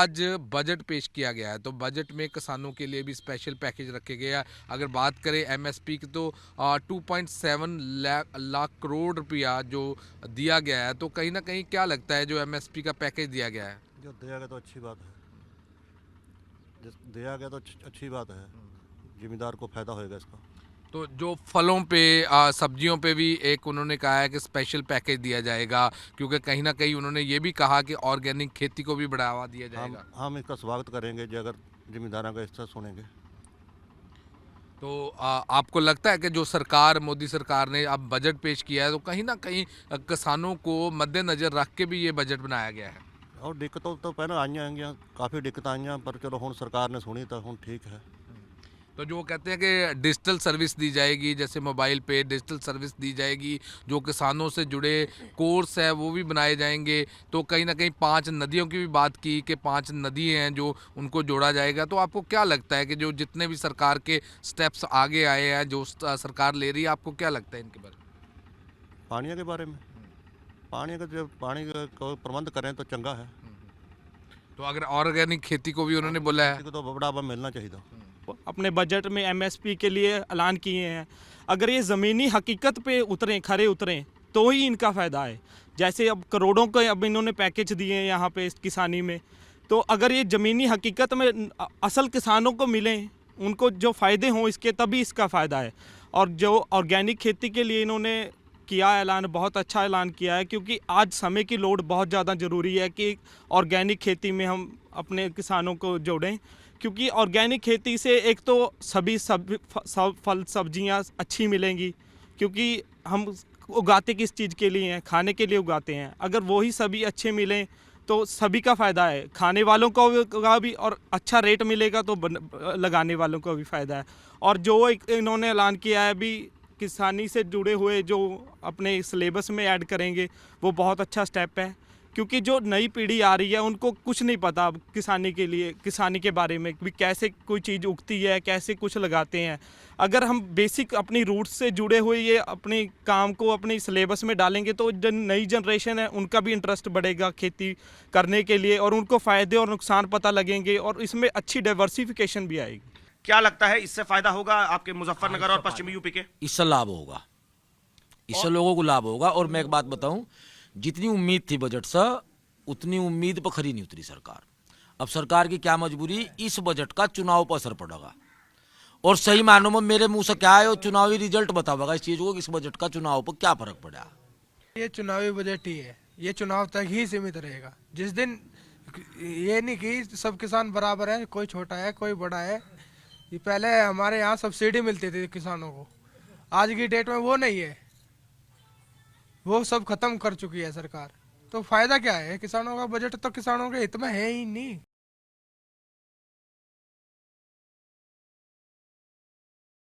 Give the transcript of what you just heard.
आज बजट पेश किया गया है, तो बजट में किसानों के लिए भी स्पेशल पैकेज रखे गए हैं। अगर बात करें एमएसपी की तो 2.7 लाख करोड़ रुपया जो दिया गया है, तो कहीं ना कहीं क्या लगता है जो एमएसपी का पैकेज दिया गया है? जो दिया गया तो अच्छी बात है। जिस दिया गया तो अच्छी बात है। जिम्मेदार को फायदा होएगा इसका। तो जो फलों पे सब्जियों पे भी एक उन्होंने कहा है कि स्पेशल पैकेज दिया जाएगा, क्योंकि कहीं ना कहीं उन्होंने ये भी कहा कि ऑर्गेनिक खेती को भी बढ़ावा दिया जाएगा। हम इसका स्वागत करेंगे जो अगर जिम्मेदारों का इसका सुनेंगे। तो आपको लगता है कि जो सरकार, मोदी सरकार ने अब बजट पेश किया है, तो कहीं ना कहीं किसानों को मद्देनजर रख के भी ये बजट बनाया गया है? और दिक्कतों तो पहले आईयां काफ़ी दिक्कत आईयां, पर चलो हुण सरकार ने सुनी तो हुण ठीक है। तो जो कहते हैं कि डिजिटल सर्विस दी जाएगी, जैसे मोबाइल पे डिजिटल सर्विस दी जाएगी, जो किसानों से जुड़े कोर्स है वो भी बनाए जाएंगे, तो कहीं ना कहीं 5 नदियों की भी बात की कि 5 नदी हैं जो उनको जोड़ा जाएगा। तो आपको क्या लगता है कि जो जितने भी सरकार के स्टेप्स आगे आए हैं, जो सरकार ले रही है, आपको क्या लगता है इनके बारे में? पानी के बारे में, पानी का जब पानी का प्रबंध करें तो चंगा है। तो अगर ऑर्गेनिक खेती को भी उन्होंने बोला है, किसी को तो बढ़ावा मिलना चाहिए। अपने बजट में एमएसपी के लिए ऐलान किए हैं। अगर ये ज़मीनी हकीकत पे उतरें, खरे उतरें, तो ही इनका फ़ायदा है। जैसे अब करोड़ों के अब इन्होंने पैकेज दिए हैं यहाँ पे इस किसानी में, तो अगर ये ज़मीनी हकीकत में असल किसानों को मिलें, उनको जो फ़ायदे हों इसके, तभी इसका फ़ायदा है। और जो ऑर्गेनिक खेती के लिए इन्होंने किया ऐलान, बहुत अच्छा ऐलान किया है, क्योंकि आज समय की लोड बहुत ज़्यादा ज़रूरी है कि ऑर्गेनिक खेती में हम अपने किसानों को जोड़ें। क्योंकि ऑर्गेनिक खेती से एक तो सभी फल सब्जियां अच्छी मिलेंगी, क्योंकि हम उगाते किस चीज़ के लिए हैं? खाने के लिए उगाते हैं। अगर वही सभी अच्छे मिलें तो सभी का फ़ायदा है, खाने वालों का भी, और अच्छा रेट मिलेगा तो लगाने वालों का भी फ़ायदा है। और जो इन्होंने ऐलान किया है अभी किसानी से जुड़े हुए, जो अपने सिलेबस में ऐड करेंगे, वो बहुत अच्छा स्टेप है। क्योंकि जो नई पीढ़ी आ रही है उनको कुछ नहीं पता किसानी के लिए, किसानी के बारे में भी, कैसे कोई चीज़ उगती है, कैसे कुछ लगाते हैं। अगर हम बेसिक अपनी रूट्स से जुड़े हुए ये अपने काम को अपने सिलेबस में डालेंगे, तो जो नई जनरेशन है उनका भी इंटरेस्ट बढ़ेगा खेती करने के लिए, और उनको फ़ायदे और नुकसान पता लगेंगे, और इसमें अच्छी डाइवर्सिफिकेशन भी आएगी। क्या लगता है इससे फायदा होगा आपके मुजफ्फरनगर और पश्चिमी यूपी के? इससे लाभ होगा, इससे लोगों को लाभ होगा। और मैं एक बात बताऊं, जितनी उम्मीद थी बजट से, उतनी उम्मीद पर खरी नहीं उतरी सरकार। अब सरकार की क्या मजबूरी, इस बजट का चुनाव पर असर पड़ेगा। और सही मानों में मेरे मुंह से क्या है, वो चुनावी रिजल्ट बतावेगा इस चीज को कि इस बजट का चुनाव पर क्या फर्क पड़ा। ये चुनावी बजट ही है, ये चुनाव तक ही सीमित रहेगा। जिस दिन ये नहीं कि सब किसान बराबर है, कोई छोटा है कोई बड़ा है। ये पहले हमारे यहाँ सब्सिडी मिलती थी किसानों को, आज की डेट में वो नहीं है, वो सब खत्म कर चुकी है सरकार। तो फायदा क्या है किसानों का? बजट तो किसानों के हित में है ही नहीं।